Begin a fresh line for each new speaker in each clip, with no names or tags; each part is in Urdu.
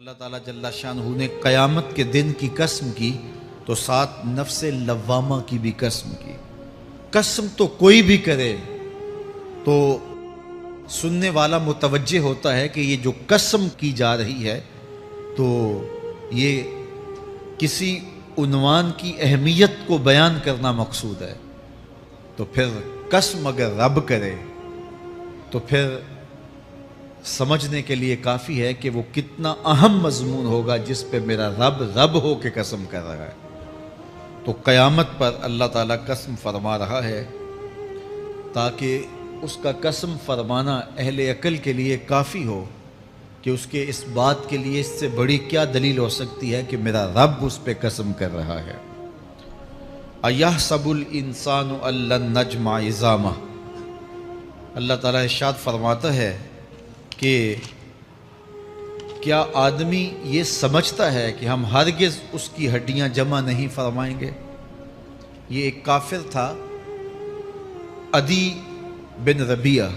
اللہ تعالیٰ جل شانہ نے قیامت کے دن کی قسم کی تو ساتھ نفس لوامہ کی بھی قسم کی۔ قسم تو کوئی بھی کرے تو سننے والا متوجہ ہوتا ہے کہ یہ جو قسم کی جا رہی ہے تو یہ کسی عنوان کی اہمیت کو بیان کرنا مقصود ہے، تو پھر قسم اگر رب کرے تو پھر سمجھنے کے لیے کافی ہے کہ وہ کتنا اہم مضمون ہوگا جس پہ میرا رب رب ہو کے قسم کر رہا ہے۔ تو قیامت پر اللہ تعالیٰ قسم فرما رہا ہے تاکہ اس کا قسم فرمانا اہل عقل کے لیے کافی ہو کہ اس کے اس بات کے لیے اس سے بڑی کیا دلیل ہو سکتی ہے کہ میرا رب اس پہ قسم کر رہا ہے۔ اَيَحْسَبُ الْإِنسَانُ أَن لَّن نَّجْمَعَ عِظَامَهُ، اللہ تعالیٰ ارشاد فرماتا ہے کہ کیا آدمی یہ سمجھتا ہے کہ ہم ہرگز اس کی ہڈیاں جمع نہیں فرمائیں گے؟ یہ ایک کافر تھا، عدی بن ربیعہ،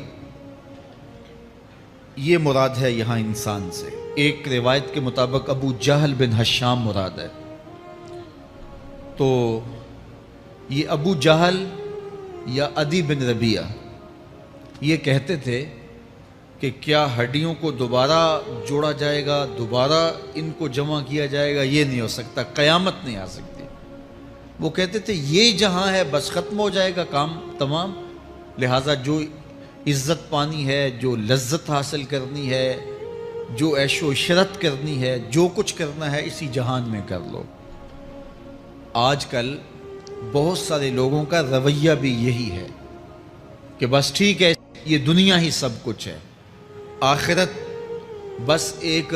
یہ مراد ہے یہاں انسان سے۔ ایک روایت کے مطابق ابو جہل بن ہشام مراد ہے۔ تو یہ ابو جہل یا عدی بن ربیعہ یہ کہتے تھے کہ کیا ہڈیوں کو دوبارہ جوڑا جائے گا، دوبارہ ان کو جمع کیا جائے گا؟ یہ نہیں ہو سکتا، قیامت نہیں آ سکتی۔ وہ کہتے تھے یہ جہاں ہے بس ختم ہو جائے گا کام تمام، لہٰذا جو عزت پانی ہے، جو لذت حاصل کرنی ہے، جو عیش و عشرت کرنی ہے، جو کچھ کرنا ہے اسی جہان میں کر لو۔ آج کل بہت سارے لوگوں کا رویہ بھی یہی ہے کہ بس ٹھیک ہے یہ دنیا ہی سب کچھ ہے، آخرت بس ایک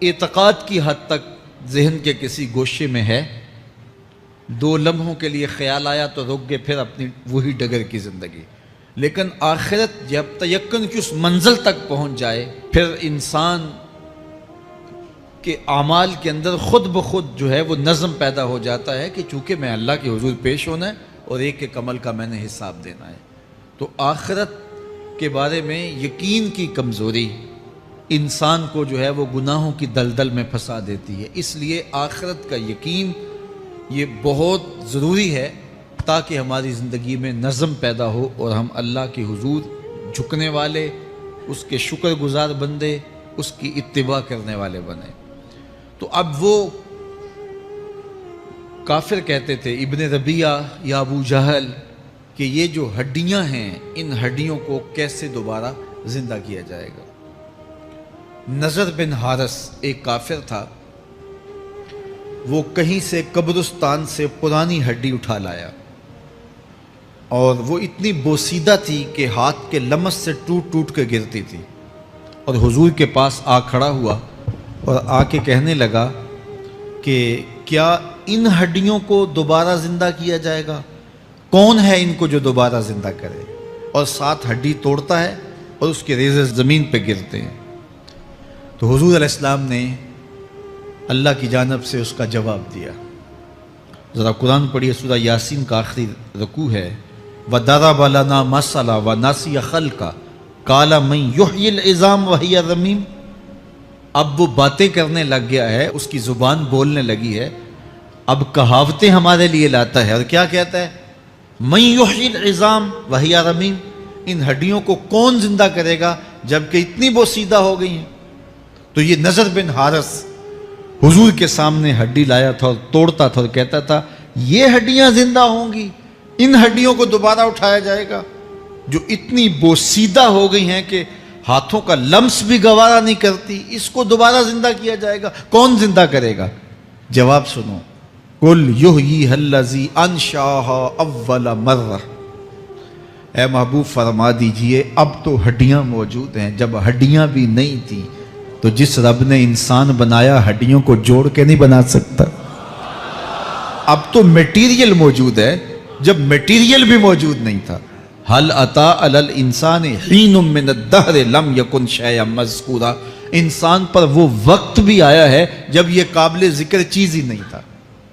اعتقاد کی حد تک ذہن کے کسی گوشے میں ہے، 2 لمحوں کے لیے خیال آیا تو رک گئے، پھر اپنی وہی ڈگر کی زندگی۔ لیکن آخرت جب تیقن کی اس منزل تک پہنچ جائے پھر انسان کے اعمال کے اندر خود بخود جو ہے وہ نظم پیدا ہو جاتا ہے کہ چونکہ میں اللہ کے حضور پیش ہونا ہے اور ایک ایک عمل کا میں نے حساب دینا ہے۔ تو آخرت کے بارے میں یقین کی کمزوری انسان کو جو ہے وہ گناہوں کی دلدل میں پھنسا دیتی ہے۔ اس لیے آخرت کا یقین یہ بہت ضروری ہے تاکہ ہماری زندگی میں نظم پیدا ہو اور ہم اللہ کے حضور جھکنے والے، اس کے شکر گزار بندے، اس کی اتباع کرنے والے بنے۔ تو اب وہ کافر کہتے تھے ابن ربیعہ یا ابو جہل کہ یہ جو ہڈیاں ہیں ان ہڈیوں کو کیسے دوبارہ زندہ کیا جائے گا۔ نضر بن حارث ایک کافر تھا، وہ کہیں سے قبرستان سے پرانی ہڈی اٹھا لایا اور وہ اتنی بوسیدہ تھی کہ ہاتھ کے لمس سے ٹوٹ ٹوٹ کے گرتی تھی، اور حضور کے پاس آ کھڑا ہوا اور آ کے کہنے لگا کہ کیا ان ہڈیوں کو دوبارہ زندہ کیا جائے گا؟ کون ہے ان کو جو دوبارہ زندہ کرے؟ اور ساتھ ہڈی توڑتا ہے اور اس کے ریزے زمین پہ گرتے ہیں۔ تو حضور علیہ السلام نے اللہ کی جانب سے اس کا جواب دیا۔ ذرا قرآن پڑھیے، سورہ یاسین کا آخری رکوع ہے، وَضَرَبَ لَنَا مَثَلًا وَنَسِیَ خَلْقَهُ قَالَ مَن يُحْیِی الْعِظَامَ وَهِیَ رَمِیمٌ۔ اب وہ باتیں کرنے لگ گیا ہے، اس کی زبان بولنے لگی ہے، اب کہاوتیں ہمارے لیے لاتا ہے، اور کیا کہتا ہے؟ مَن یحیی العظام وہی رمیم، ان ہڈیوں کو کون زندہ کرے گا جبکہ اتنی بوسیدہ ہو گئی ہیں۔ تو یہ نضر بن حارث حضور کے سامنے ہڈی لایا تھا اور توڑتا تھا اور کہتا تھا یہ ہڈیاں زندہ ہوں گی، ان ہڈیوں کو دوبارہ اٹھایا جائے گا جو اتنی بوسیدہ ہو گئی ہیں کہ ہاتھوں کا لمس بھی گوارا نہیں کرتی، اس کو دوبارہ زندہ کیا جائے گا، کون زندہ کرے گا؟ جواب سنو، قُلْ يُحْيِيهَا الَّذِي أَنشَأَهَا أَوَّلَ مَرَّةٍ، اے محبوب فرما دیجئے اب تو ہڈیاں موجود ہیں، جب ہڈیاں بھی نہیں تھیں تو جس رب نے انسان بنایا ہڈیوں کو جوڑ کے نہیں بنا سکتا۔ اب تو میٹیریل موجود ہے جب میٹیریل بھی موجود نہیں تھا۔ هَلْ أَتَىٰ عَلَى الْإِنسَانِ حِینٌ مِّنَ الدَّهْرِ لَمْ یَکُنْ شَیْئًا مَّذْکُورًا، انسان پر وہ وقت بھی آیا ہے جب یہ قابل ذکر چیز ہی نہیں تھا،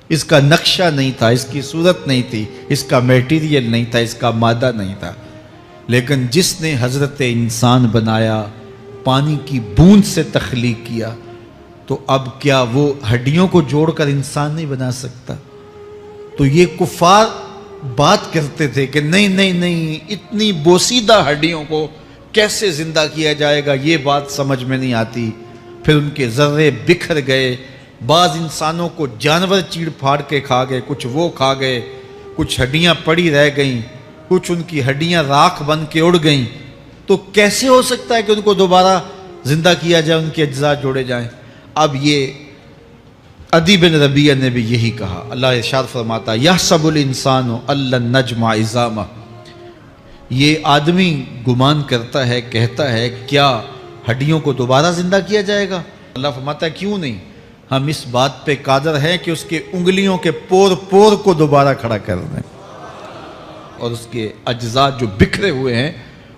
اس کا نقشہ نہیں تھا، اس کی صورت نہیں تھی، اس کا میٹیریل نہیں تھا، اس کا مادہ نہیں تھا، لیکن جس نے حضرت انسان بنایا، پانی کی بوند سے تخلیق کیا، تو اب کیا وہ ہڈیوں کو جوڑ کر انسان نہیں بنا سکتا؟ تو یہ کفار بات کرتے تھے کہ نہیں نہیں نہیں، اتنی بوسیدہ ہڈیوں کو کیسے زندہ کیا جائے گا، یہ بات سمجھ میں نہیں آتی۔ پھر ان کے ذرے بکھر گئے، بعض انسانوں کو جانور چیڑ پھاڑ کے کھا گئے، کچھ وہ کھا گئے، کچھ ہڈیاں پڑی رہ گئیں، کچھ ان کی ہڈیاں راکھ بن کے اڑ گئیں۔ تو کیسے ہو سکتا ہے کہ ان کو دوبارہ زندہ کیا جائے، ان کے اجزاء جوڑے جائیں؟ اب یہ عدی بن ربیعہ نے بھی یہی کہا۔ اللہ ارشاد فرماتا یحسب الانسان ان نجمع عظامہ، یہ آدمی گمان کرتا ہے، کہتا ہے کیا ہڈیوں کو دوبارہ زندہ کیا جائے گا؟ اللہ فرماتا ہے کیوں نہیں، ہم اس بات پہ قادر ہیں کہ اس کے انگلیوں کے پور پور کو دوبارہ کھڑا کر دیں، اور اس کے اجزاء جو بکھرے ہوئے ہیں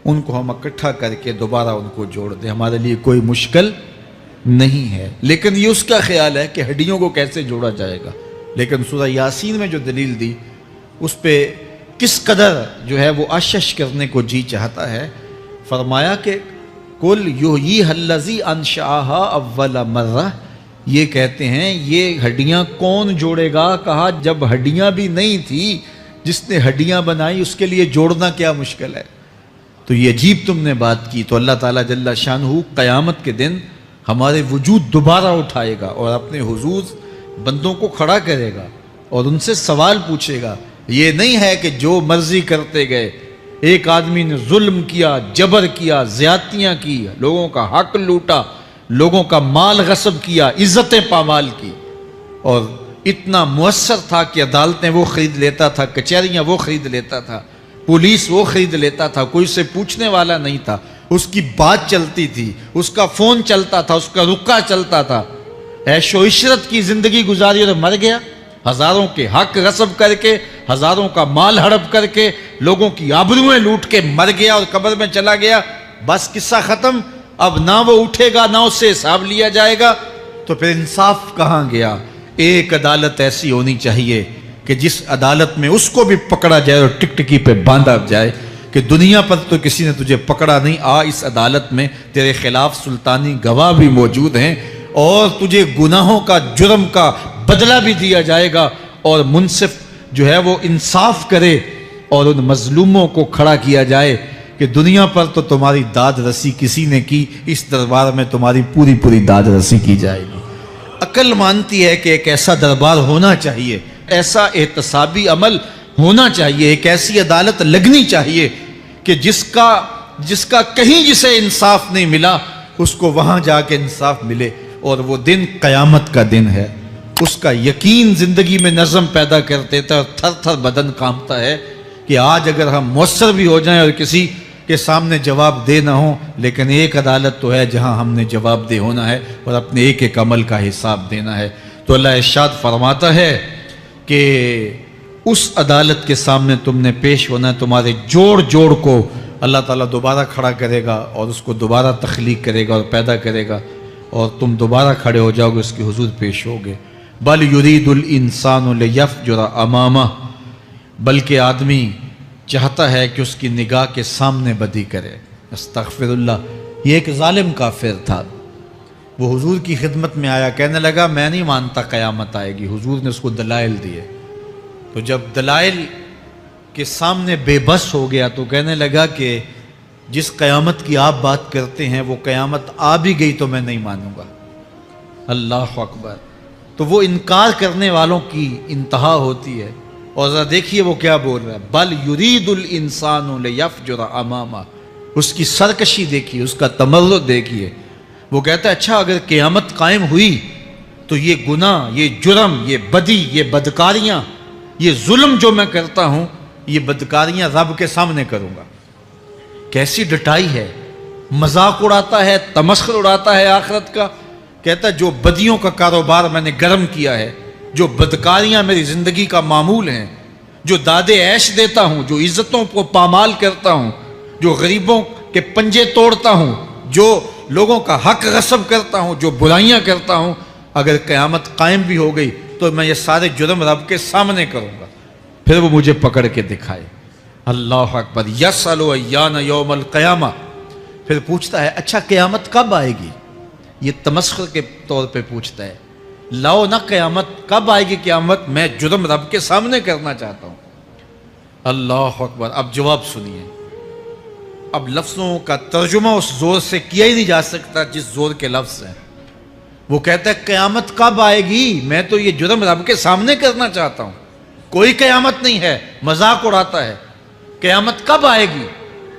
ان کو ہم اکٹھا کر کے دوبارہ ان کو جوڑ دیں، ہمارے لیے کوئی مشکل نہیں ہے۔ لیکن یہ اس کا خیال ہے کہ ہڈیوں کو کیسے جوڑا جائے گا، لیکن سورہ یاسین میں جو دلیل دی اس پہ کس قدر جو ہے وہ اشش کرنے کو جی چاہتا ہے۔ فرمایا کہ کل یحییھا الذی انشأھا اول مرہ، یہ کہتے ہیں یہ ہڈیاں کون جوڑے گا؟ کہا جب ہڈیاں بھی نہیں تھی، جس نے ہڈیاں بنائی اس کے لیے جوڑنا کیا مشکل ہے؟ تو یہ عجیب تم نے بات کی۔ تو اللہ تعالیٰ جل شانہ قیامت کے دن ہمارے وجود دوبارہ اٹھائے گا اور اپنے حضور بندوں کو کھڑا کرے گا اور ان سے سوال پوچھے گا۔ یہ نہیں ہے کہ جو مرضی کرتے گئے، ایک آدمی نے ظلم کیا، جبر کیا، زیادتیاں کی، لوگوں کا حق لوٹا، لوگوں کا مال غصب کیا، عزتیں پامال کی، اور اتنا مؤثر تھا کہ عدالتیں وہ خرید لیتا تھا، کچہریاں وہ خرید لیتا تھا، پولیس وہ خرید لیتا تھا، کوئی سے پوچھنے والا نہیں تھا، اس کی بات چلتی تھی، اس کا فون چلتا تھا، اس کا رکا چلتا تھا، عیش و عشرت کی زندگی گزاری اور مر گیا، ہزاروں کے حق غصب کر کے، ہزاروں کا مال ہڑپ کر کے، لوگوں کی آبروئیں لوٹ کے مر گیا اور قبر میں چلا گیا، بس قصہ ختم۔ اب نہ وہ اٹھے گا نہ اس سے حساب لیا جائے گا، تو پھر انصاف کہاں گیا؟ ایک عدالت ایسی ہونی چاہیے کہ جس عدالت میں اس کو بھی پکڑا جائے اور ٹکٹکی پہ باندھا جائے کہ دنیا پر تو کسی نے تجھے پکڑا نہیں، آ اس عدالت میں تیرے خلاف سلطانی گواہ بھی موجود ہیں اور تجھے گناہوں کا، جرم کا بدلہ بھی دیا جائے گا، اور منصف جو ہے وہ انصاف کرے اور ان مظلوموں کو کھڑا کیا جائے کہ دنیا پر تو تمہاری داد رسی کسی نے کی، اس دربار میں تمہاری پوری پوری داد رسی کی جائے گی۔ عقل مانتی ہے کہ ایک ایسا دربار ہونا چاہیے، ایسا احتسابی عمل ہونا چاہیے، ایک ایسی عدالت لگنی چاہیے کہ جس کا کہیں جسے انصاف نہیں ملا اس کو وہاں جا کے انصاف ملے، اور وہ دن قیامت کا دن ہے۔ اس کا یقین زندگی میں نظم پیدا کر دیتا ہے اور تھر تھر بدن کانپتا ہے کہ آج اگر ہم مؤثر بھی ہو جائیں اور کسی کے سامنے جواب دے نہ ہوں، لیکن ایک عدالت تو ہے جہاں ہم نے جواب دہ ہونا ہے اور اپنے ایک ایک عمل کا حساب دینا ہے۔ تو اللہ ارشاد فرماتا ہے کہ اس عدالت کے سامنے تم نے پیش ہونا ہے، تمہارے جوڑ جوڑ کو اللہ تعالیٰ دوبارہ کھڑا کرے گا اور اس کو دوبارہ تخلیق کرے گا اور پیدا کرے گا، اور تم دوبارہ کھڑے ہو جاؤ گے، اس کے حضور پیش ہوگے۔ بل یرید الانسان لیفجر امامہ، بلکہ آدمی چاہتا ہے کہ اس کی نگاہ کے سامنے بدی کرے۔ استغفر اللہ۔ یہ ایک ظالم کافر تھا، وہ حضور کی خدمت میں آیا، کہنے لگا میں نہیں مانتا قیامت آئے گی۔ حضور نے اس کو دلائل دیے، تو جب دلائل کے سامنے بے بس ہو گیا تو کہنے لگا کہ جس قیامت کی آپ بات کرتے ہیں وہ قیامت آ بھی گئی تو میں نہیں مانوں گا۔ اللہ اکبر۔ تو وہ انکار کرنے والوں کی انتہا ہوتی ہے، اور ذرا دیکھیے وہ کیا بول رہا ہے، بل یرید الانسان لیفجر امامہ۔ اس کی سرکشی دیکھیے، اس کا تمرد دیکھیے۔ وہ کہتا ہے اچھا اگر قیامت قائم ہوئی تو یہ گناہ، یہ جرم، یہ بدی، یہ بدکاریاں، یہ ظلم جو میں کرتا ہوں، یہ بدکاریاں رب کے سامنے کروں گا۔ کیسی ڈٹائی ہے، مذاق اڑاتا ہے، تمسخر اڑاتا ہے آخرت کا۔ کہتا ہے جو بدیوں کا کاروبار میں نے گرم کیا ہے، جو بدکاریاں میری زندگی کا معمول ہیں، جو دادے عیش دیتا ہوں، جو عزتوں کو پامال کرتا ہوں، جو غریبوں کے پنجے توڑتا ہوں، جو لوگوں کا حق غصب کرتا ہوں، جو برائیاں کرتا ہوں، اگر قیامت قائم بھی ہو گئی تو میں یہ سارے جرم رب کے سامنے کروں گا، پھر وہ مجھے پکڑ کے دکھائے۔ اللہ اکبر۔ یسأل ایان یوم القیامہ، پھر پوچھتا ہے اچھا قیامت کب آئے گی؟ یہ تمسخر کے طور پہ پوچھتا ہے، لاؤ نہ قیامت، کب آئے گی قیامت؟ میں جرم رب کے سامنے کرنا چاہتا ہوں۔ اللہ اکبر۔ اب جواب سنیے، اب لفظوں کا ترجمہ اس زور سے کیا ہی نہیں جا سکتا جس زور کے لفظ ہیں۔ وہ کہتا ہے قیامت کب آئے گی؟ میں تو یہ جرم رب کے سامنے کرنا چاہتا ہوں، کوئی قیامت نہیں ہے، مذاق اڑاتا ہے۔ قیامت کب آئے گی؟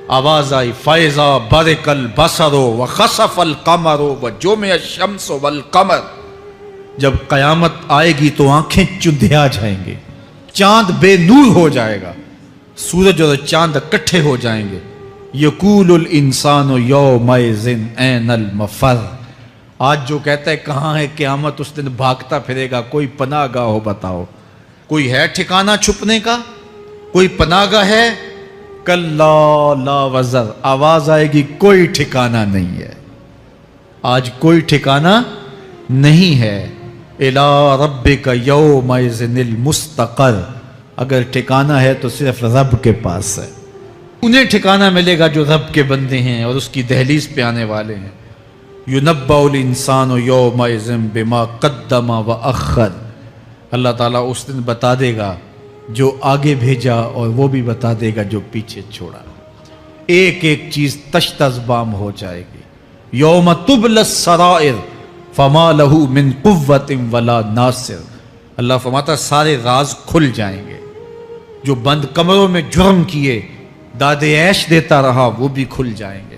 آواز آئی، فَإِذَا بَرِقَ الْبَصَرُ وَخَسَفَ الْقَمَرُ وَجُمِعَ الشَّمْسُ وَالْقَمَرُ۔ جب قیامت آئے گی تو آنکھیں چندھیا جائیں گے، چاند بے نور ہو جائے گا، سورج اور چاند اکٹھے ہو جائیں گے۔ یقول الانسان یومئذ این المفر۔ آج جو کہتا ہے کہاں ہے قیامت، اس دن بھاگتا پھرے گا، کوئی پناہ گاہ ہو بتاؤ، کوئی ہے ٹھکانہ چھپنے کا، کوئی پناہ گاہ ہے؟ کلا لا وزر، آواز آئے گی کوئی ٹھکانہ نہیں ہے، آج کوئی ٹھکانہ نہیں ہے۔ الی ربک یومئذ المستقر، اگر ٹھکانہ ہے تو صرف رب کے پاس ہے، انہیں ٹھکانہ ملے گا جو رب کے بندے ہیں اور اس کی دہلیز پہ آنے والے ہیں۔ ینبأ الانسان یومئذ بما قدم واخر، اللہ تعالیٰ اس دن بتا دے گا جو آگے بھیجا اور وہ بھی بتا دے گا جو پیچھے چھوڑا۔ ایک ایک چیز تشت ازبام ہو جائے گی۔ یوم تبلی السرائر فما لہ من قوت ولا ناصر، اللہ فرماتا سارے راز کھل جائیں گے، جو بند کمروں میں جرم کیے، داد عیش دیتا رہا، وہ بھی کھل جائیں گے،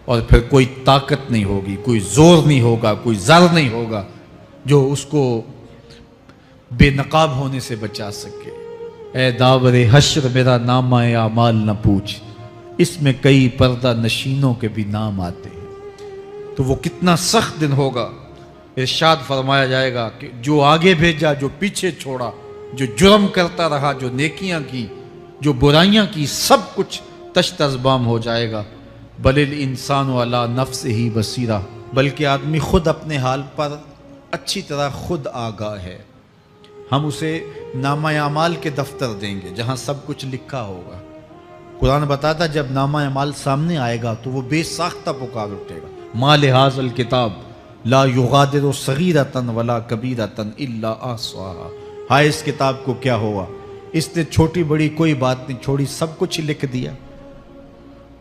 اور پھر کوئی طاقت نہیں ہوگی، کوئی زور نہیں ہوگا، کوئی زر نہیں ہوگا جو اس کو بے نقاب ہونے سے بچا سکے۔ اے داور حشر میرا نامہ اعمال نہ پوچھ، اس میں کئی پردہ نشینوں کے بھی نام آتے ہیں۔ تو وہ کتنا سخت دن ہوگا۔ ارشاد فرمایا جائے گا کہ جو آگے بھیجا، جو پیچھے چھوڑا، جو جرم کرتا رہا، جو نیکیاں کی، جو برائیاں کی، سب کچھ تشت ازبام ہو جائے گا۔ بل الانسان علی نفسہ بصیرہ، بلکہ آدمی خود اپنے حال پر اچھی طرح خود آگاہ ہے۔ ہم اسے نامہ اعمال کے دفتر دیں گے جہاں سب کچھ لکھا ہوگا۔ قرآن بتاتا جب نامہ اعمال سامنے آئے گا تو وہ بے ساختہ پکار اٹھے گا، ما لہذا الکتاب لا یغادر صغیرۃ ولا کبیرۃ الا احصاها، ہائے اس کتاب کو کیا ہوا، اس نے چھوٹی بڑی کوئی بات نہیں چھوڑی، سب کچھ لکھ دیا۔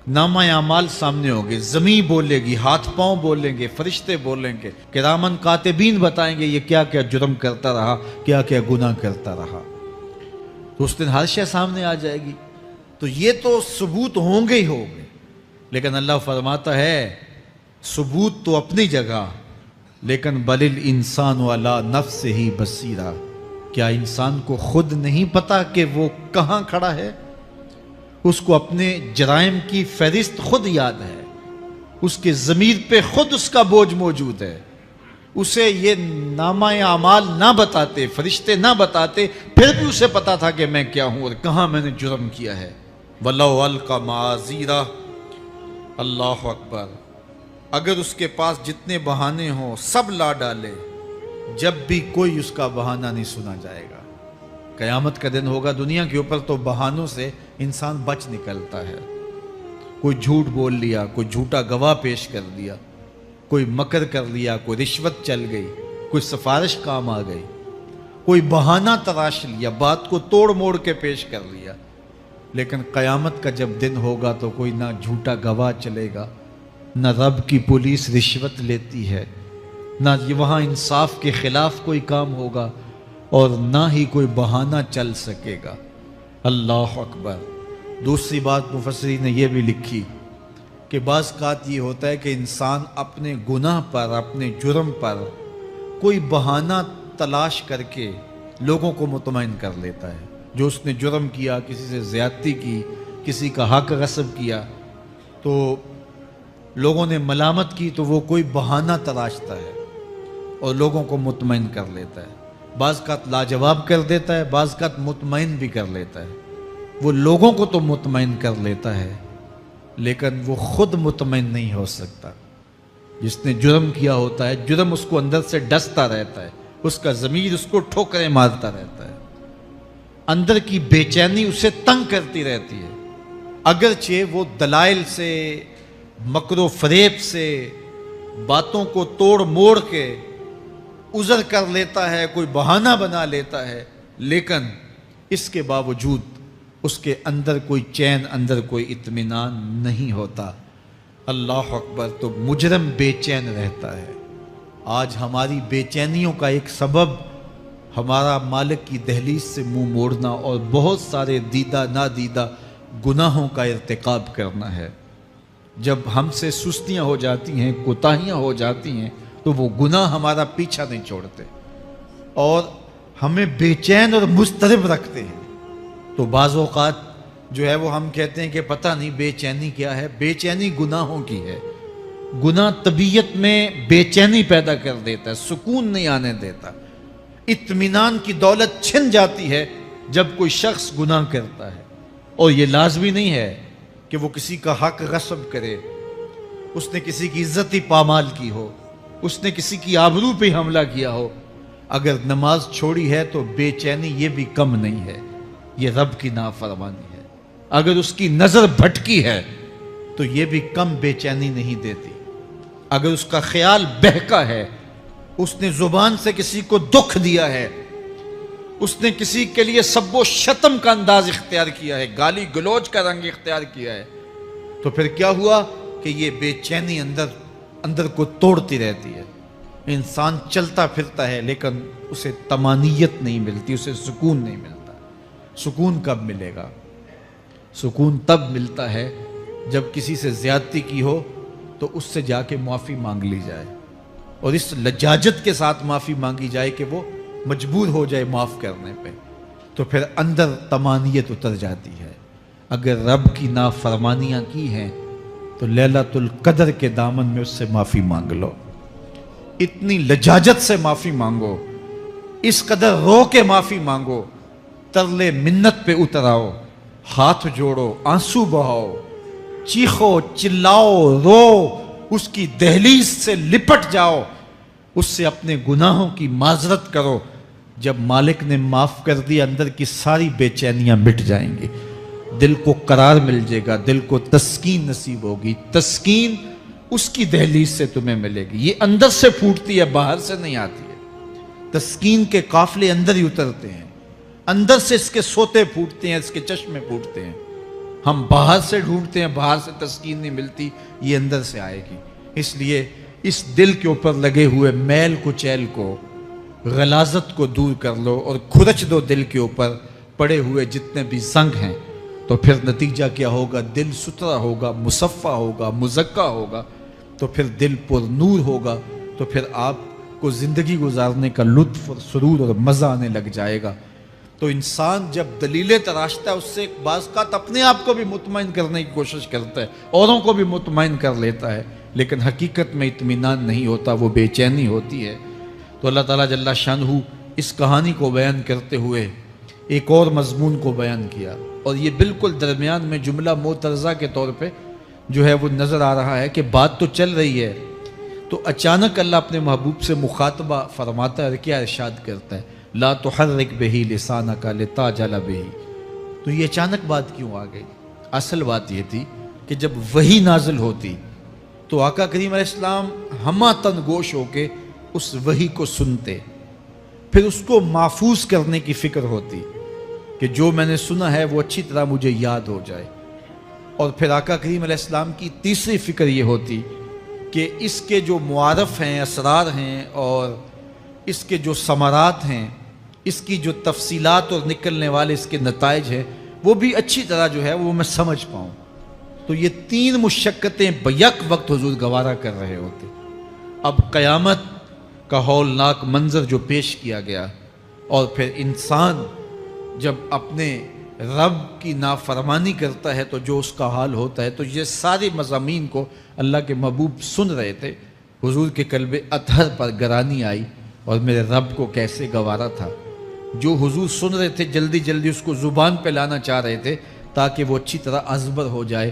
نامہ اعمال سامنے ہوگے، زمین بولے گی، ہاتھ پاؤں بولیں گے، فرشتے بولیں گے، کرامن کاتبین بتائیں گے یہ کیا کیا جرم کرتا رہا، کیا کیا گناہ کرتا رہا۔ تو اس دن ہر شے سامنے آ جائے گی۔ تو یہ تو ثبوت ہوں گے ہی ہوں گے، لیکن اللہ فرماتا ہے ثبوت تو اپنی جگہ، لیکن بل الانسان علی نفسہ بصیرہ، کیا انسان کو خود نہیں پتا کہ وہ کہاں کھڑا ہے؟ اس کو اپنے جرائم کی فہرست خود یاد ہے، اس کے ضمیر پہ خود اس کا بوجھ موجود ہے۔ اسے یہ نامہ اعمال نہ بتاتے، فرشتے نہ بتاتے، پھر بھی اسے پتا تھا کہ میں کیا ہوں اور کہاں میں نے جرم کیا ہے۔ وَلَوْ أَلْقَى مَعَاذِيرَهُ، اللہ اکبر، اگر اس کے پاس جتنے بہانے ہوں سب لا ڈالے، جب بھی کوئی اس کا بہانہ نہیں سنا جائے گا۔ قیامت کا دن ہوگا، دنیا کے اوپر تو بہانوں سے انسان بچ نکلتا ہے۔ کوئی جھوٹ بول لیا، کوئی جھوٹا گواہ پیش کر دیا، کوئی مکر کر لیا، کوئی رشوت چل گئی، کوئی سفارش کام آ گئی، کوئی بہانہ تراش لیا، بات کو توڑ موڑ کے پیش کر لیا۔ لیکن قیامت کا جب دن ہوگا تو کوئی نہ جھوٹا گواہ چلے گا، نہ رب کی پولیس رشوت لیتی ہے، نہ وہاں انصاف کے خلاف کوئی کام ہوگا، اور نہ ہی کوئی بہانہ چل سکے گا۔ اللہ اکبر۔ دوسری بات مفسرین نے یہ بھی لکھی کہ بعض اوقات یہ ہوتا ہے کہ انسان اپنے گناہ پر، اپنے جرم پر کوئی بہانہ تلاش کر کے لوگوں کو مطمئن کر لیتا ہے۔ جو اس نے جرم کیا، کسی سے زیادتی کی، کسی کا حق غصب کیا، تو لوگوں نے ملامت کی تو وہ کوئی بہانہ تلاشتا ہے اور لوگوں کو مطمئن کر لیتا ہے۔ بعض کا لاجواب کر دیتا ہے، بعض کا مطمئن بھی کر لیتا ہے۔ وہ لوگوں کو تو مطمئن کر لیتا ہے لیکن وہ خود مطمئن نہیں ہو سکتا۔ جس نے جرم کیا ہوتا ہے، جرم اس کو اندر سے ڈستا رہتا ہے، اس کا ضمیر اس کو ٹھوکریں مارتا رہتا ہے، اندر کی بے چینی اسے تنگ کرتی رہتی ہے، اگرچہ وہ دلائل سے، مکر و فریب سے، باتوں کو توڑ موڑ کے عذر کر لیتا ہے، کوئی بہانہ بنا لیتا ہے، لیکن اس کے باوجود اس کے اندر کوئی چین، اندر کوئی اطمینان نہیں ہوتا۔ اللہ اکبر! تو مجرم بے چین رہتا ہے۔ آج ہماری بے چینیوں کا ایک سبب ہمارا مالک کی دہلیز سے منہ موڑنا اور بہت سارے دیدہ نادیدہ گناہوں کا ارتکاب کرنا ہے۔ جب ہم سے سستیاں ہو جاتی ہیں، کوتاہیاں ہو جاتی ہیں، تو وہ گناہ ہمارا پیچھا نہیں چھوڑتے اور ہمیں بے چین اور مضطرب رکھتے ہیں۔ تو بعض اوقات جو ہے وہ ہم کہتے ہیں کہ پتہ نہیں بے چینی کیا ہے۔ بے چینی گناہوں کی ہے۔ گناہ طبیعت میں بے چینی پیدا کر دیتا ہے، سکون نہیں آنے دیتا۔ اطمینان کی دولت چھن جاتی ہے جب کوئی شخص گناہ کرتا ہے، اور یہ لازمی نہیں ہے کہ وہ کسی کا حق غصب کرے، اس نے کسی کی عزت ہی پامال کی ہو، اس نے کسی کی آبرو پہ حملہ کیا ہو۔ اگر نماز چھوڑی ہے تو بے چینی یہ بھی کم نہیں ہے، یہ رب کی نافرمانی ہے۔ اگر اس کی نظر بھٹکی ہے تو یہ بھی کم بے چینی نہیں دیتی۔ اگر اس کا خیال بہکا ہے، اس نے زبان سے کسی کو دکھ دیا ہے، اس نے کسی کے لیے سب و شتم کا انداز اختیار کیا ہے، گالی گلوچ کا رنگ اختیار کیا ہے، تو پھر کیا ہوا کہ یہ بے چینی اندر کو توڑتی رہتی ہے۔ انسان چلتا پھرتا ہے لیکن اسے طمانیت نہیں ملتی، اسے سکون نہیں ملتا۔ سکون کب ملے گا؟ سکون تب ملتا ہے جب کسی سے زیادتی کی ہو تو اس سے جا کے معافی مانگ لی جائے، اور اس لجاجت کے ساتھ معافی مانگی جائے کہ وہ مجبور ہو جائے معاف کرنے پہ، تو پھر اندر طمانیت اتر جاتی ہے۔ اگر رب کی نافرمانیاں کی ہیں تو لیلۃ القدر کے دامن میں اس سے معافی مانگ لو، اتنی لجاجت سے معافی مانگو، اس قدر رو کے معافی مانگو، ترلے منت پہ اتر آؤ، ہاتھ جوڑو، آنسو بہاؤ، چیخو، چلاؤ، رو، اس کی دہلیز سے لپٹ جاؤ، اس سے اپنے گناہوں کی معذرت کرو۔ جب مالک نے معاف کر دی، اندر کی ساری بے چینیاں مٹ جائیں گی، دل کو قرار مل جائے گا، دل کو تسکین نصیب ہوگی۔ تسکین اس کی دہلیز سے تمہیں ملے گی، یہ اندر سے پھوٹتی ہے، باہر سے نہیں آتی ہے۔ تسکین کے قافلے اندر ہی اترتے ہیں، اندر سے اس کے سوتے پھوٹتے ہیں، اس کے چشمے پھوٹتے ہیں۔ ہم باہر سے ڈھونڈتے ہیں، باہر سے تسکین نہیں ملتی، یہ اندر سے آئے گی۔ اس لیے اس دل کے اوپر لگے ہوئے میل کچیل کو، غلاظت کو دور کر لو اور کھرچ دو دل کے اوپر پڑے ہوئے جتنے بھی زنگ ہیں، تو پھر نتیجہ کیا ہوگا؟ دل ستھرا ہوگا، مصفا ہوگا، مزکا ہوگا، تو پھر دل پر نور ہوگا، تو پھر آپ کو زندگی گزارنے کا لطف اور سرور اور مزہ آنے لگ جائے گا۔ تو انسان جب دلیلیں تراشتا ہے، اس سے بعض اوقات اپنے آپ کو بھی مطمئن کرنے کی کوشش کرتا ہے، اوروں کو بھی مطمئن کر لیتا ہے، لیکن حقیقت میں اطمینان نہیں ہوتا، وہ بے چینی ہوتی ہے۔ تو اللہ تعالیٰ جل شانہ اس کہانی کو بیان کرتے ہوئے ایک اور مضمون کو بیان کیا، اور یہ بالکل درمیان میں جملہ معترضہ کے طور پہ جو ہے وہ نظر آ رہا ہے کہ بات تو چل رہی ہے، تو اچانک اللہ اپنے محبوب سے مخاطبہ فرماتا ہے اور کیا ارشاد کرتا ہے؟ لا تحرک بہ لسانک لتعجل بہ۔ تو یہ اچانک بات کیوں آ گئی؟ اصل بات یہ تھی کہ جب وحی نازل ہوتی تو آقا کریم علیہ السلام ہمہ تن گوش ہو کے اس وحی کو سنتے، پھر اس کو محفوظ کرنے کی فکر ہوتی کہ جو میں نے سنا ہے وہ اچھی طرح مجھے یاد ہو جائے، اور پھر آقا کریم علیہ السلام کی تیسری فکر یہ ہوتی کہ اس کے جو معارف ہیں، اسرار ہیں، اور اس کے جو ثمرات ہیں، اس کی جو تفصیلات اور نکلنے والے اس کے نتائج ہیں، وہ بھی اچھی طرح جو ہے وہ میں سمجھ پاؤں۔ تو یہ تین مشقتیں بیک وقت حضور گوارا کر رہے ہوتے۔ اب قیامت کا ہولناک منظر جو پیش کیا گیا، اور پھر انسان جب اپنے رب کی نافرمانی کرتا ہے تو جو اس کا حال ہوتا ہے، تو یہ سارے مضامین کو اللہ کے محبوب سن رہے تھے۔ حضور کے قلب اطہر پر گرانی آئی، اور میرے رب کو کیسے گوارا تھا۔ جو حضور سن رہے تھے جلدی جلدی اس کو زبان پہ لانا چاہ رہے تھے تاکہ وہ اچھی طرح ازبر ہو جائے،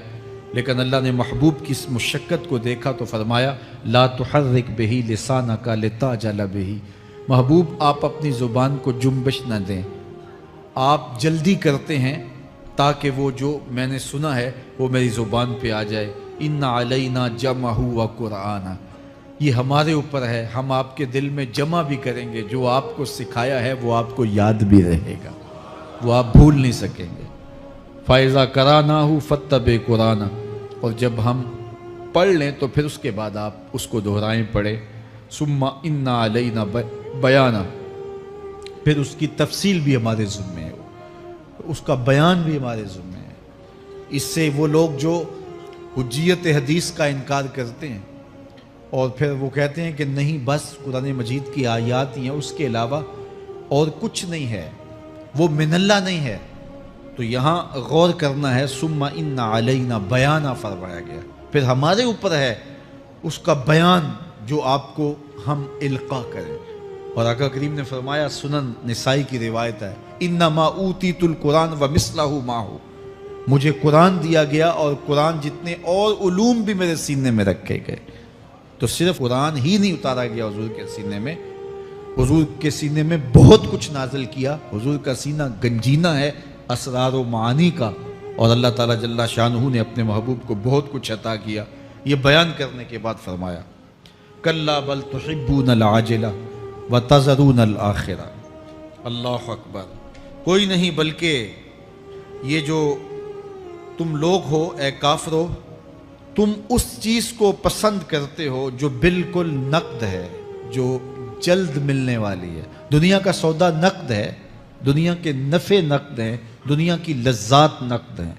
لیکن اللہ نے محبوب کی اس مشقت کو دیکھا تو فرمایا لا تحرک بہ لسانک لتعجل بہ۔ محبوب آپ اپنی زبان کو جنبش نہ دیں، آپ جلدی کرتے ہیں تاکہ وہ جو میں نے سنا ہے وہ میری زبان پہ آ جائے۔ ان علینا جمعہ و قرآن، یہ ہمارے اوپر ہے، ہم آپ کے دل میں جمع بھی کریں گے، جو آپ کو سکھایا ہے وہ آپ کو یاد بھی رہے گا، وہ آپ بھول نہیں سکیں گے۔ فَإِذَا قَرَأْنَاهُ فَاتَّبِعْ قُرْآنَهُ، اور جب ہم پڑھ لیں تو پھر اس کے بعد آپ اس کو دہرائیں پڑھیں۔ ثُمَّ إِنَّ عَلَيْنَا بَيَانًا، پھر اس کی تفصیل بھی ہمارے ذمہ ہے، اس کا بیان بھی ہمارے ذمہ ہے۔ اس سے وہ لوگ جو حجیت حدیث کا انکار کرتے ہیں اور پھر وہ کہتے ہیں کہ نہیں بس قرآن مجید کی آیات ہی ہیں، اس کے علاوہ اور کچھ نہیں ہے، وہ من اللہ نہیں ہے، تو یہاں غور کرنا ہے۔ ثم ان علینا بیانہ فرمایا گیا، پھر ہمارے اوپر ہے اس کا بیان جو آپ کو ہم القاء کریں۔ اور آقا کریم نے فرمایا، سنن نسائی کی روایت ہے، انما اوتیت القرآن ومثلہ معہ، مجھے قرآن دیا گیا اور قرآن جتنے اور علوم بھی میرے سینے میں رکھے گئے۔ تو صرف قرآن ہی نہیں اتارا گیا حضور کے سینے میں، حضور کے سینے میں بہت کچھ نازل کیا۔ حضور کا سینہ گنجینہ ہے اسرار و معانی کا، اور اللہ تعالیٰ جل شانہ نے اپنے محبوب کو بہت کچھ عطا کیا۔ یہ بیان کرنے کے بعد فرمایا، کلا بل تحبون العاجلہ وتذرون الآخرہ۔ اللہ اکبر، کوئی نہیں بلکہ یہ جو تم لوگ ہو اے کافرو، تم اس چیز کو پسند کرتے ہو جو بالکل نقد ہے، جو جلد ملنے والی ہے۔ دنیا کا سودا نقد ہے، دنیا کے نفع نقد ہیں، دنیا کی لذات نقد ہیں۔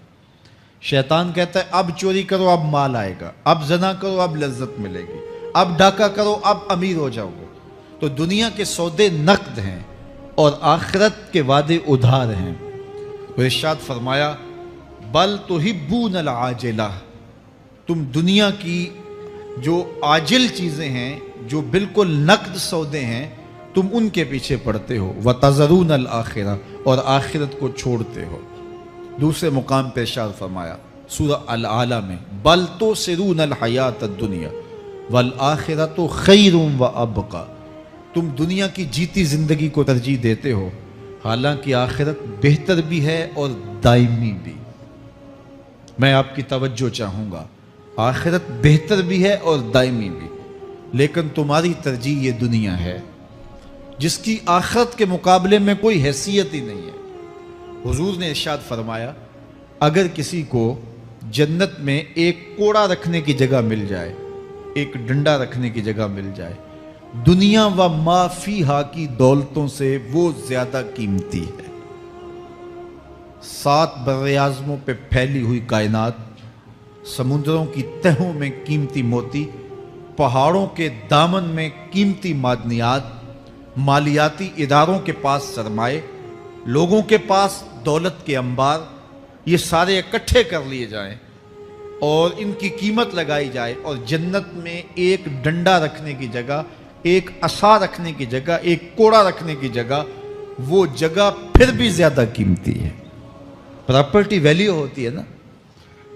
شیطان کہتا ہے اب چوری کرو اب مال آئے گا، اب زنا کرو اب لذت ملے گی، اب ڈاکہ کرو اب امیر ہو جاؤ گے۔ تو دنیا کے سودے نقد ہیں اور آخرت کے وعدے ادھار ہیں۔ تو ارشاد فرمایا، بل تحبون العاجلہ، تم دنیا کی جو عاجل چیزیں ہیں، جو بالکل نقد سودے ہیں، تم ان کے پیچھے پڑتے ہو، وتذرون الآخرہ، اور آخرت کو چھوڑتے ہو۔ دوسرے مقام پہ ارشاد فرمایا سورہ الاعلیٰ میں، بل تؤثرون الحیات الدنیا والآخرۃ خیر وابقی، تم دنیا کی جیتی زندگی کو ترجیح دیتے ہو، حالانکہ آخرت بہتر بھی ہے اور دائمی بھی۔ میں آپ کی توجہ چاہوں گا، آخرت بہتر بھی ہے اور دائمی بھی، لیکن تمہاری ترجیح یہ دنیا ہے جس کی آخرت کے مقابلے میں کوئی حیثیت ہی نہیں ہے۔ حضور نے ارشاد فرمایا، اگر کسی کو جنت میں ایک کوڑا رکھنے کی جگہ مل جائے، ایک ڈنڈا رکھنے کی جگہ مل جائے، دنیا و ما فیہا کی دولتوں سے وہ زیادہ قیمتی ہے۔ 7 براعظموں پہ پھیلی ہوئی کائنات، سمندروں کی تہوں میں قیمتی موتی، پہاڑوں کے دامن میں قیمتی معدنیات، مالیاتی اداروں کے پاس سرمائے، لوگوں کے پاس دولت کے انبار، یہ سارے اکٹھے کر لیے جائیں اور ان کی قیمت لگائی جائے، اور جنت میں ایک ڈنڈا رکھنے کی جگہ، ایک عصا رکھنے کی جگہ، ایک کوڑا رکھنے کی جگہ، وہ جگہ پھر بھی زیادہ قیمتی ہے۔ پراپرٹی ویلیو ہوتی ہے نا،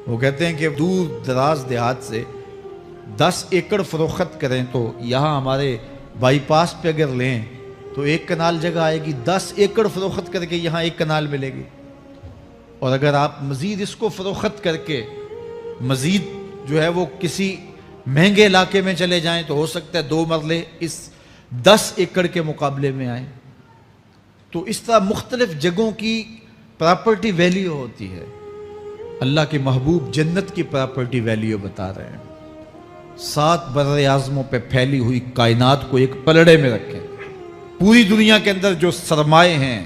وہ کہتے ہیں کہ دور دراز دیہات سے 10 ایکڑ فروخت کریں تو یہاں ہمارے بائی پاس پہ اگر لیں تو 1 کنال جگہ آئے گی، 10 ایکڑ فروخت کر کے یہاں 1 کنال ملے گی۔ اور اگر آپ مزید اس کو فروخت کر کے مزید جو ہے وہ کسی مہنگے علاقے میں چلے جائیں تو ہو سکتا ہے 2 مرلے اس 10 ایکڑ کے مقابلے میں آئیں۔ تو اس طرح مختلف جگہوں کی پراپرٹی ویلیو ہوتی ہے۔ اللہ کے محبوب جنت کی پراپرٹی ویلیو بتا رہے ہیں۔ 7 براعظموں پہ پھیلی ہوئی کائنات کو ایک پلڑے میں رکھیں، پوری دنیا کے اندر جو سرمائے ہیں،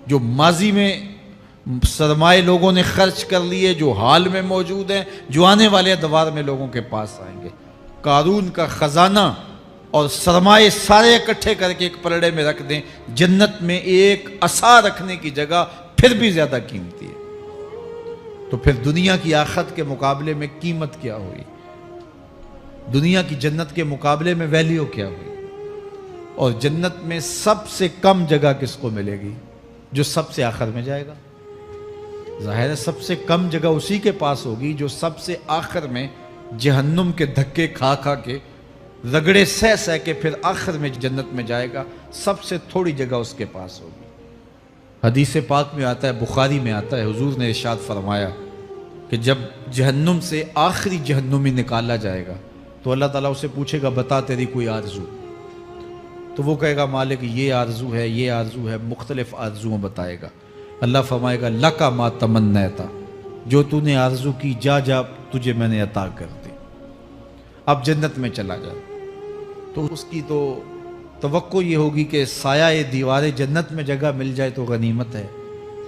جو ماضی میں سرمائے لوگوں نے خرچ کر لیے، جو حال میں موجود ہیں، جو آنے والے ادوار میں لوگوں کے پاس آئیں گے، قارون کا خزانہ اور سرمائے سارے اکٹھے کر کے ایک پلڑے میں رکھ دیں، جنت میں ایک عصا رکھنے کی جگہ پھر بھی زیادہ قیمتی ہے۔ تو پھر دنیا کی آخرت کے مقابلے میں قیمت کیا ہوئی، دنیا کی جنت کے مقابلے میں ویلیو کیا ہوئی؟ اور جنت میں سب سے کم جگہ کس کو ملے گی؟ جو سب سے آخر میں جائے گا۔ ظاہر ہے سب سے کم جگہ اسی کے پاس ہوگی جو سب سے آخر میں جہنم کے دھکے کھا کھا کے، رگڑے سہ سہ کے پھر آخر میں جنت میں جائے گا، سب سے تھوڑی جگہ اس کے پاس ہوگی۔ حدیث پاک میں آتا ہے، بخاری میں آتا ہے، حضور نے ارشاد فرمایا کہ جب جہنم سے آخری جہنمی نکالا جائے گا تو اللہ تعالیٰ اسے پوچھے گا بتا تیری کوئی آرزو، تو وہ کہے گا مالک یہ آرزو ہے، یہ آرزو ہے، مختلف آرزوؤں بتائے گا۔ اللہ فرمائے گا لکا ما تمنیتا، جو تو نے آرزو کی جا جا تجھے میں نے عطا کر دی، اب جنت میں چلا جا۔ تو اس کی تو توقع یہ ہوگی کہ سایہ دیوار جنت میں جگہ مل جائے تو غنیمت ہے،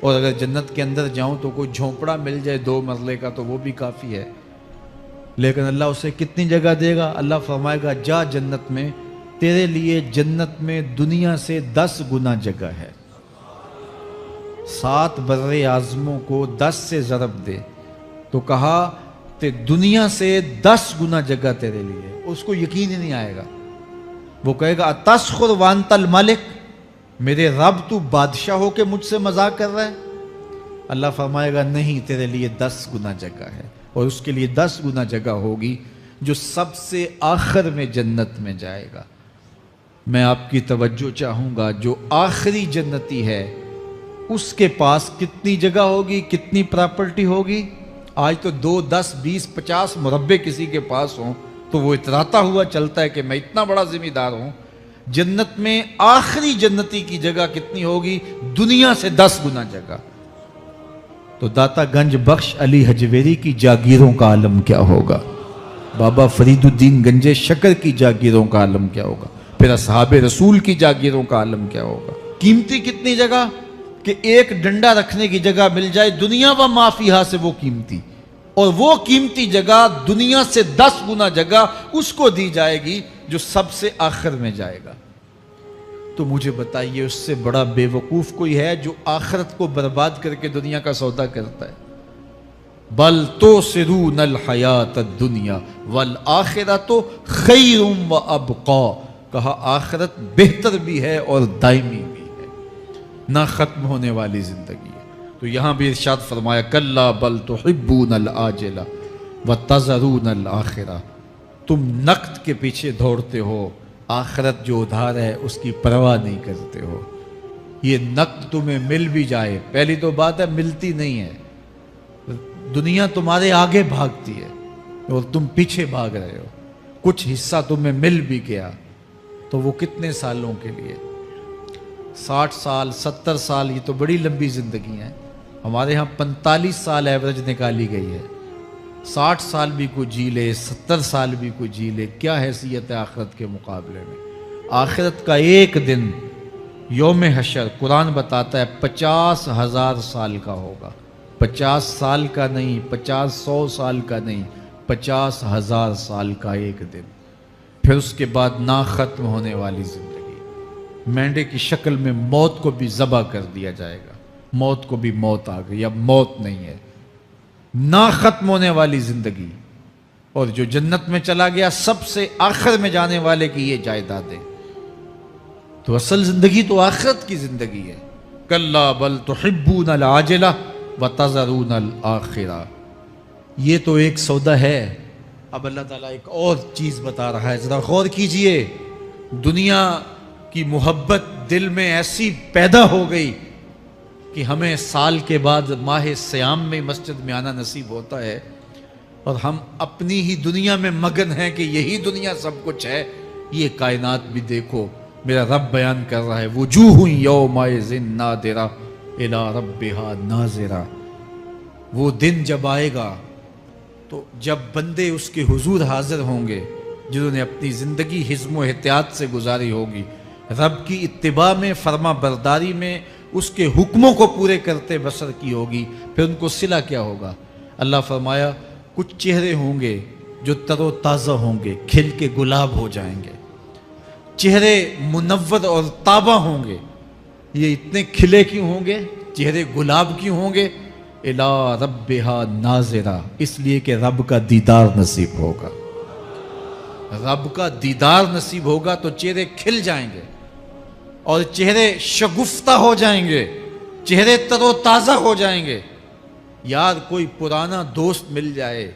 اور اگر جنت کے اندر جاؤں تو کوئی جھونپڑا مل جائے 2 مرلے کا تو وہ بھی کافی ہے۔ لیکن اللہ اسے کتنی جگہ دے گا؟ اللہ فرمائے گا جا جنت میں، تیرے لیے جنت میں دنیا سے 10 گنا جگہ ہے۔ 7 بر اعظموں کو 10 سے ضرب دے تو کہا کہ دنیا سے 10 گنا جگہ تیرے لیے۔ اس کو یقین ہی نہیں آئے گا، وہ کہے گا اتسخر وانت الملک، میرے رب تو بادشاہ ہو کے مجھ سے مذاق کر رہا ہے؟ اللہ فرمائے گا نہیں، تیرے لیے 10 گنا جگہ ہے، اور اس کے لیے 10 گنا جگہ ہوگی جو سب سے آخر میں جنت میں جائے گا۔ میں آپ کی توجہ چاہوں گا، جو آخری جنتی ہے اس کے پاس کتنی جگہ ہوگی، کتنی پراپرٹی ہوگی؟ آج تو 2 10 20 50 مربع کسی کے پاس ہوں تو وہ اتراتا ہوا چلتا ہے کہ میں اتنا بڑا ذمہ دار ہوں۔ جنت میں آخری جنتی کی جگہ کتنی ہوگی؟ دنیا سے 10 گنا جگہ۔ تو داتا گنج بخش علی حجویری کی جاگیروں کا عالم کیا ہوگا؟ بابا فرید الدین گنج شکر کی جاگیروں کا عالم کیا ہوگا؟ پھر اصحاب رسول کی جاگیروں کا عالم کیا ہوگا؟ قیمتی کتنی جگہ کہ ایک ڈنڈا رکھنے کی جگہ مل جائے، دنیا و ما فیہا سے وہ قیمتی، اور وہ قیمتی جگہ دنیا سے 10 گنا جگہ اس کو دی جائے گی جو سب سے آخر میں جائے گا۔ تو مجھے بتائیے اس سے بڑا بے وقوف کوئی ہے جو آخرت کو برباد کر کے دنیا کا سودا کرتا ہے؟ بل توسرون الحیات الدنیا والآخرۃ خیر و ابقا، کہا آخرت بہتر بھی ہے اور دائمی بھی ہے، نہ ختم ہونے والی زندگی ہے۔ تو یہاں بھی ارشاد فرمایا کلا بل تحبون العاجلہ وتذرون الآخرہ، تم نقد کے پیچھے دوڑتے ہو، آخرت جو ادھار ہے اس کی پرواہ نہیں کرتے ہو۔ یہ نقد تمہیں مل بھی جائے، پہلی تو بات ہے ملتی نہیں ہے، دنیا تمہارے آگے بھاگتی ہے اور تم پیچھے بھاگ رہے ہو۔ کچھ حصہ تمہیں مل بھی گیا تو وہ کتنے سالوں کے لیے؟ 60 سال 70 سال، یہ تو بڑی لمبی زندگی ہے۔ ہمارے ہاں 45 سال ایوریج نکالی گئی ہے۔ 60 سال بھی کوئی جی لے، 70 سال بھی کوئی جی لے، کیا حیثیت ہے آخرت کے مقابلے میں؟ آخرت کا ایک دن یوم حشر قرآن بتاتا ہے 50,000 سال کا ہوگا۔ 50 سال کا نہیں، 50-100 سال کا نہیں، 50,000 سال کا ایک دن۔ پھر اس کے بعد نہ ختم ہونے والی زندگی، مینڈے کی شکل میں موت کو بھی ذبح کر دیا جائے گا، موت کو بھی موت آ گئی، اب موت نہیں ہے، نہ ختم ہونے والی زندگی۔ اور جو جنت میں چلا گیا سب سے آخر میں جانے والے کی یہ جائیدادیں۔ تو اصل زندگی تو آخرت کی زندگی ہے۔ کلا بل تحبون العاجلہ وتذرون الآخرہ، یہ تو ایک سودا ہے۔ اب اللہ تعالیٰ ایک اور چیز بتا رہا ہے، ذرا غور کیجئے۔ دنیا کی محبت دل میں ایسی پیدا ہو گئی کہ ہمیں سال کے بعد ماہ سیام میں مسجد میں آنا نصیب ہوتا ہے، اور ہم اپنی ہی دنیا میں مگن ہیں کہ یہی دنیا سب کچھ ہے۔ یہ کائنات بھی دیکھو، میرا رب بیان کر رہا ہے وجوہ یومئذ ناظرہ الی ربہا ناظرہ۔ وہ دن جب آئے گا تو جب بندے اس کے حضور حاضر ہوں گے جنہوں نے اپنی زندگی حزم و احتیاط سے گزاری ہوگی، رب کی اتباع میں، فرما برداری میں، اس کے حکموں کو پورے کرتے بسر کی ہوگی، پھر ان کو صلہ کیا ہوگا؟ اللہ فرمایا کچھ چہرے ہوں گے جو تر و تازہ ہوں گے، کھل کے گلاب ہو جائیں گے، چہرے منور اور تابہ ہوں گے۔ یہ اتنے کھلے کیوں ہوں گے، چہرے گلاب کیوں ہوں گے؟ الی ربہا ناظرہ، اس لیے کہ رب کا دیدار نصیب ہوگا۔ رب کا دیدار نصیب ہوگا تو چہرے کھل جائیں گے اور چہرے شگفتہ ہو جائیں گے، چہرے تر و تازہ ہو جائیں گے۔ یار کوئی پرانا دوست مل جائے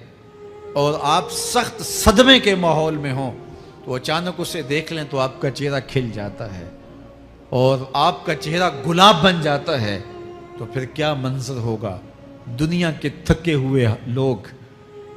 اور آپ سخت صدمے کے ماحول میں ہوں تو اچانک اسے دیکھ لیں تو آپ کا چہرہ کھل جاتا ہے اور آپ کا چہرہ گلاب بن جاتا ہے، تو پھر کیا منظر ہوگا؟ دنیا کے تھکے ہوئے لوگ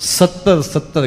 70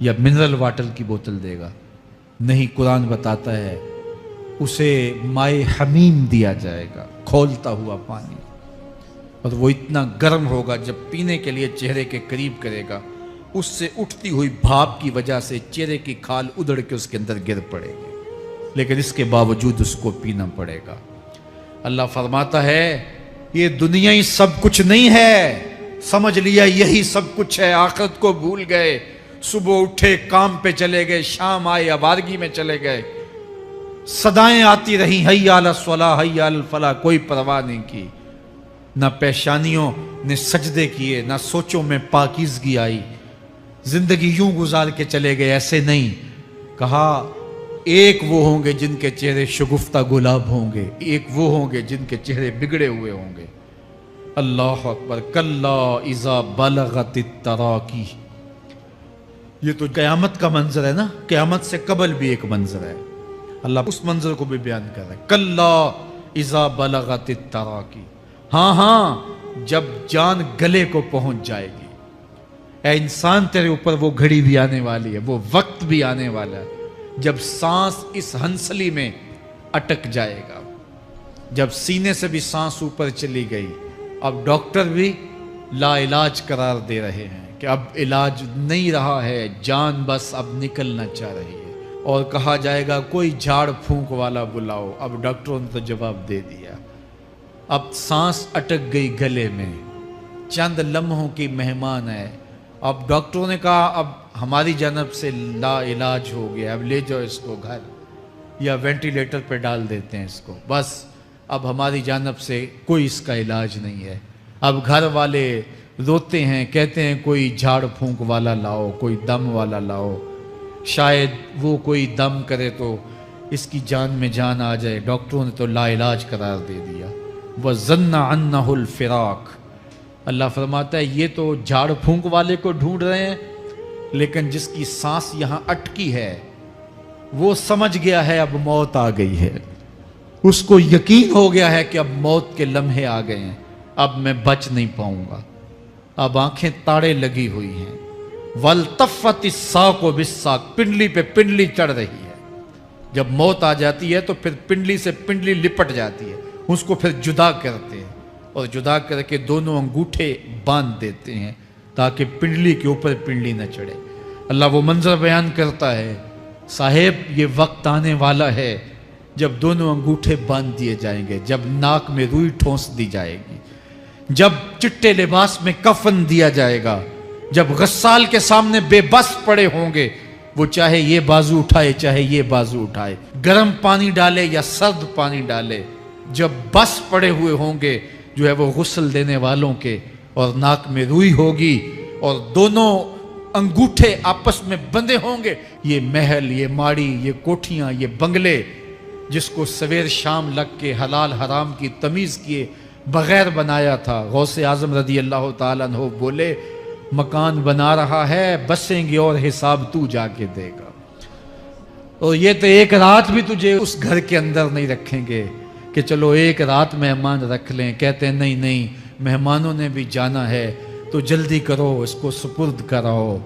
یا منرل واٹر کی بوتل دے گا؟ نہیں، قرآن بتاتا ہے اسے مائے حمیم دیا جائے گا، کھولتا ہوا پانی، اور وہ اتنا گرم ہوگا جب پینے کے لیے چہرے کے قریب کرے گا اس سے اٹھتی ہوئی بھاپ کی وجہ سے چہرے کی کھال ادڑ کے اس کے اندر گر پڑے گی، لیکن اس کے باوجود اس کو پینا پڑے گا۔ اللہ فرماتا ہے یہ دنیا ہی سب کچھ نہیں ہے، سمجھ لیا یہی سب کچھ ہے، آخرت کو بھول گئے، صبح اٹھے کام پہ چلے گئے، شام آئے آوارگی میں چلے گئے، صدائیں آتی رہیں حی علی الصلاح حی علی الفلاح، کوئی پرواہ نہیں کی، نہ پیشانیوں نے سجدے کیے، نہ سوچوں میں پاکیزگی آئی، زندگی یوں گزار کے چلے گئے۔ ایسے نہیں، کہا ایک وہ ہوں گے جن کے چہرے شگفتہ گلاب ہوں گے، ایک وہ ہوں گے جن کے چہرے بگڑے ہوئے ہوں گے۔ اللہ اکبر، کلا اذا بلغت التراقی، یہ تو قیامت کا منظر ہے نا، قیامت سے قبل بھی ایک منظر ہے، اللہ اس منظر کو بھی بیان کر رہا ہے، کلا اذا بلغت التراقی، ہاں ہاں جب جان گلے کو پہنچ جائے گی۔ اے انسان تیرے اوپر وہ گھڑی بھی آنے والی ہے، وہ وقت بھی آنے والا ہے جب سانس اس ہنسلی میں اٹک جائے گا، جب سینے سے بھی سانس اوپر چلی گئی، اب ڈاکٹر بھی لا علاج قرار دے رہے ہیں کہ اب علاج نہیں رہا ہے، جان بس اب نکلنا چاہ رہی ہے، اور کہا جائے گا کوئی جھاڑ پھونک والا بلاؤ، اب ڈاکٹروں نے تو جواب دے دیا، اب سانس اٹک گئی گلے میں، چند لمحوں کی مہمان ہے، اب ڈاکٹروں نے کہا اب ہماری جانب سے لا علاج ہو گیا، اب لے جاؤ اس کو گھر یا وینٹیلیٹر پہ ڈال دیتے ہیں اس کو، بس اب ہماری جانب سے کوئی اس کا علاج نہیں ہے۔ اب گھر والے روتے ہیں، کہتے ہیں کوئی جھاڑ پھونک والا لاؤ، کوئی دم والا لاؤ، شاید وہ کوئی دم کرے تو اس کی جان میں جان آ جائے، ڈاکٹروں نے تو لا علاج قرار دے دیا۔ وَظَنَّ عَنَّهُ الْفِرَاقُ، اللہ فرماتا ہے یہ تو جھاڑ پھونک والے کو ڈھونڈ رہے ہیں، لیکن جس کی سانس یہاں اٹکی ہے وہ سمجھ گیا ہے اب موت آ گئی ہے، اس کو یقین ہو گیا ہے کہ اب موت کے لمحے آ گئے ہیں، اب میں بچ نہیں پاؤں گا، اب آنکھیں تاڑے لگی ہوئی ہیں، وَالْتَفَّتِ السَّاقُ بِالسَّاقِ، پنڈلی پہ پنڈلی چڑھ رہی ہے، جب موت آ جاتی ہے تو پھر پنڈلی سے پنڈلی لپٹ جاتی ہے، اس کو پھر جدا کرتے ہیں، اور جدا کر کے دونوں انگوٹھے باندھ دیتے ہیں تاکہ پنڈلی کے اوپر پنڈلی نہ چڑھے۔ اللہ وہ منظر بیان کرتا ہے، صاحب یہ وقت آنے والا ہے جب دونوں انگوٹھے باندھ دیے جائیں گے، جب ناک میں روئی ٹھونس دی جائے گی، جب چٹے لباس میں کفن دیا جائے گا، جب غسال کے سامنے بے بس پڑے ہوں گے، وہ چاہے یہ بازو اٹھائے چاہے یہ بازو اٹھائے، گرم پانی ڈالے یا سرد پانی ڈالے، جب بس پڑے ہوئے ہوں گے جو ہے وہ غسل دینے والوں کے، اور ناک میں روئی ہوگی اور دونوں انگوٹھے آپس میں بندھے ہوں گے، یہ محل، یہ ماڑی، یہ کوٹھیاں، یہ بنگلے جس کو سویر شام لگ کے حلال حرام کی تمیز کیے بغیر بنایا تھا، غوث اعظم رضی اللہ تعالیٰ عنہ بولے مکان بنا رہا ہے بسیں گے اور حساب تو جا کے دے گا، اور یہ تو ایک رات بھی تجھے اس گھر کے اندر نہیں رکھیں گے کہ چلو ایک رات مہمان رکھ لیں، کہتے ہیں نہیں نہیں مہمانوں نے بھی جانا ہے تو جلدی کرو اس کو سپرد کراؤ،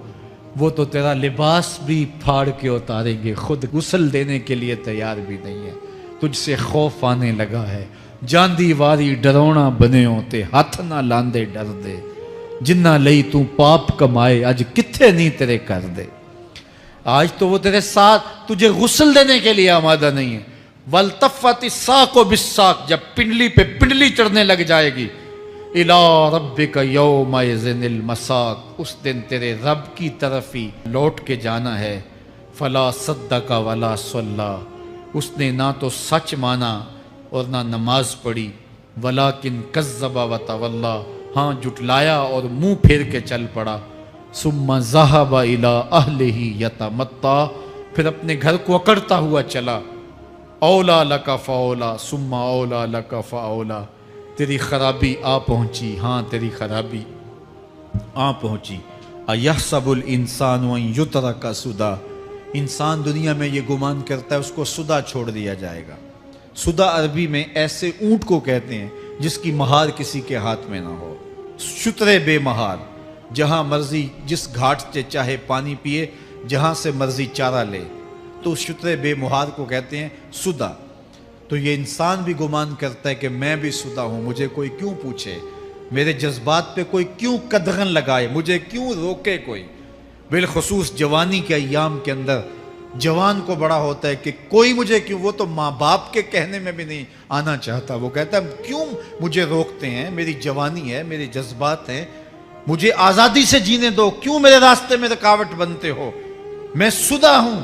وہ تو تیرا لباس بھی پھاڑ کے اتاریں گے، خود غسل دینے کے لیے تیار بھی نہیں ہے، تجھ سے خوف آنے لگا ہے، جاندی واری ڈرونا بنے ہوتے ہاتھ نہ لاندے ڈر دے، جنہ لئی تو پاپ کمائے اج کتھے نہیں تیرے کر دے، آج تو وہ تیرے ساتھ تجھے غسل دینے کے لیے آمادہ نہیں ہے۔ وَالْتَفَّتِ السَّاقُ بِالسَّاقِ، جب پنڈلی پہ پنڈلی چڑھنے لگ جائے گی، إِلَىٰ رَبِّكَ يَوْمَئِذٍ الْمَسَاقُ، اس دن تیرے رب کی طرف ہی لوٹ کے جانا ہے۔ فَلَا صَدَّقَ وَلَا صَلَّىٰ، اس نے نہ تو سچ مانا اور نہ نماز پڑھی، وَلَٰكِنْ كَذَّبَ وَتَوَلَّىٰ، ہاں جھٹلایا اور منہ پھیر کے چل پڑا۔ ثُمَّ ذَهَبَ إِلَىٰ أَهْلِهِ يَتَمَطَّىٰ، پھر اپنے گھر کو اکڑتا ہوا چلا۔ اولا لک فاولا ثم اولا لک فاولا، تیری خرابی آ پہنچی، ہاں تیری خرابی آ پہنچی۔ ایحسب الانسان ان یترک سدی، انسان دنیا میں یہ گمان کرتا ہے اس کو سدا چھوڑ دیا جائے گا۔ سدا عربی میں ایسے اونٹ کو کہتے ہیں جس کی مہار کسی کے ہاتھ میں نہ ہو، شترے بے مہار، جہاں مرضی جس گھاٹ سے چاہے پانی پیے، جہاں سے مرضی چارہ لے، تو اس شتر بے مہار کو کہتے ہیں سدا۔ تو یہ انسان بھی گمان کرتا ہے کہ میں بھی سدا ہوں، مجھے کوئی کیوں پوچھے، میرے جذبات پہ کوئی کیوں قدغن لگائے، مجھے کیوں روکے کوئی۔ بالخصوص جوانی کے ایام کے اندر جوان کو بڑا ہوتا ہے کہ کوئی مجھے کیوں، وہ تو ماں باپ کے کہنے میں بھی نہیں آنا چاہتا، وہ کہتا ہے کیوں مجھے روکتے ہیں، میری جوانی ہے، میرے جذبات ہیں، مجھے آزادی سے جینے دو، کیوں میرے راستے میں رکاوٹ بنتے ہو، میں سدا ہوں۔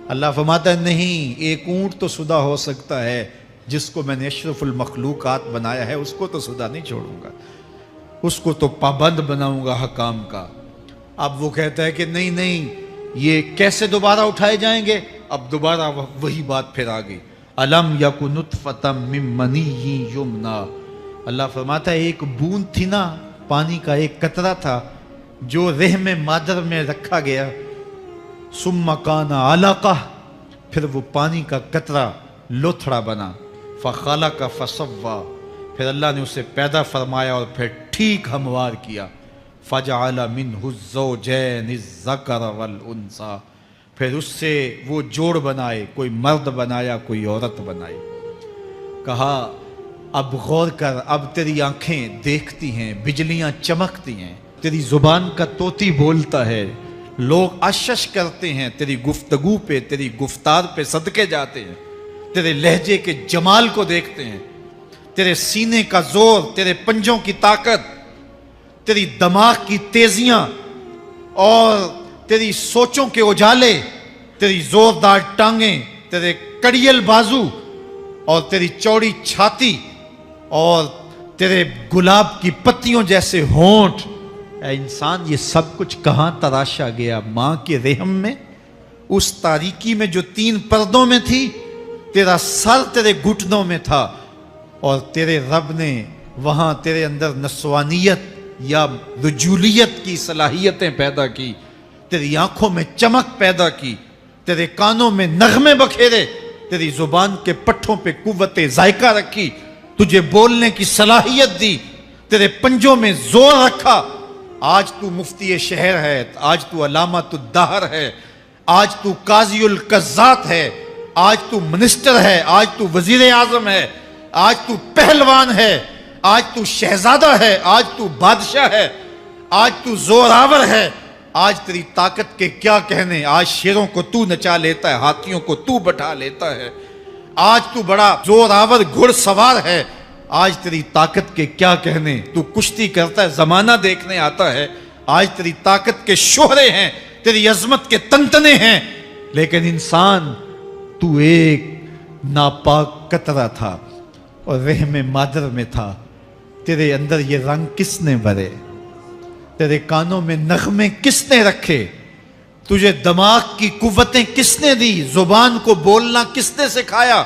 اللہ فرماتا ہے نہیں، ایک اونٹ تو سدا ہو سکتا ہے، جس کو میں نے اشرف المخلوقات بنایا ہے اس کو تو سدا نہیں چھوڑوں گا، اس کو تو پابند بناؤں گا حکام کا۔ اب وہ کہتا ہے کہ نہیں نہیں، یہ کیسے دوبارہ اٹھائے جائیں گے؟ اب دوبارہ وہی بات پھر آ گئی، الم یک نطفۃ من منی یمنا۔ اللہ فرماتا ہے ایک بوند تھی نا، پانی کا ایک قطرہ تھا جو رحم مادر میں رکھا گیا، ثم کان علقہ، پھر وہ پانی کا قطرہ لوتھڑا بنا، فخلق فسوی، پھر اللہ نے اسے پیدا فرمایا اور پھر ٹھیک ہموار کیا، فجعل منہ الزوجین الذکر والانثی، پھر اس سے وہ جوڑ بنائے، کوئی مرد بنایا کوئی عورت بنائی۔ کہا اب غور کر، اب تیری آنکھیں دیکھتی ہیں، بجلیاں چمکتی ہیں، تیری زبان کا طوطی بولتا ہے، لوگ اشش کرتے ہیں تیری گفتگو پہ، تیری گفتار پہ صدقے جاتے ہیں، تیرے لہجے کے جمال کو دیکھتے ہیں، تیرے سینے کا زور، تیرے پنجوں کی طاقت، تیری دماغ کی تیزیاں اور تیری سوچوں کے اجالے، تیری زوردار ٹانگیں، تیرے کڑیل بازو اور تیری چوڑی چھاتی اور تیرے گلاب کی پتیوں جیسے ہونٹ، اے انسان یہ سب کچھ کہاں تراشا گیا؟ ماں کے رحم میں، اس تاریکی میں جو 3 پردوں میں تھی، تیرا سر تیرے گھٹنوں میں تھا، اور تیرے رب نے وہاں تیرے اندر نسوانیت یا رجولیت کی صلاحیتیں پیدا کی، تیری آنکھوں میں چمک پیدا کی، تیرے کانوں میں نغمے بکھیرے، تیری زبان کے پٹھوں پہ قوت ذائقہ رکھی، تجھے بولنے کی صلاحیت دی، تیرے پنجوں میں زور رکھا۔ آج تو مفتی شہر ہے، آج تو علامۃ الدہر ہے، آج تو قاضی القضات ہے، آج تو منسٹر ہے، آج تو وزیر اعظم ہے، آج تو پہلوان ہے، آج تو شہزادہ ہے، آج تو بادشاہ ہے، آج تو زوراور ہے، آج تیری طاقت کے کیا کہنے، آج شیروں کو تو نچا لیتا ہے، ہاتھیوں کو تو بٹھا لیتا ہے، آج تو بڑا زوراور گھڑ سوار ہے، آج تیری طاقت کے کیا کہنے، تو کشتی کرتا ہے، زمانہ دیکھنے آتا ہے، آج تیری طاقت کے شوہرے ہیں، تیری عظمت کے تنتنے ہیں، لیکن انسان تو ایک ناپاک قطرہ تھا اور رحم مادر میں تھا، تیرے اندر یہ رنگ کس نے بھرے، تیرے کانوں میں نغمے کس نے رکھے، تجھے دماغ کی قوتیں کس نے دی، زبان کو بولنا کس نے سکھایا،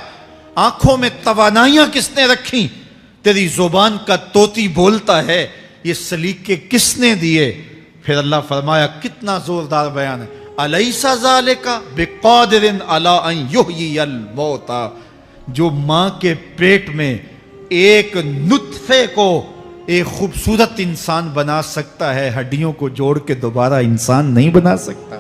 آنکھوں میں توانائیاں کس نے رکھی، تیری زبان کا طوطی بولتا ہے، یہ سلیقے کس نے دیے؟ پھر اللہ فرمایا، کتنا زوردار بیان ہے، الیس ذالک بقادر علی ان یحیی الموتى، جو ماں کے پیٹ میں ایک نطفے کو ایک خوبصورت انسان بنا سکتا ہے، ہڈیوں کو جوڑ کے دوبارہ انسان نہیں بنا سکتا؟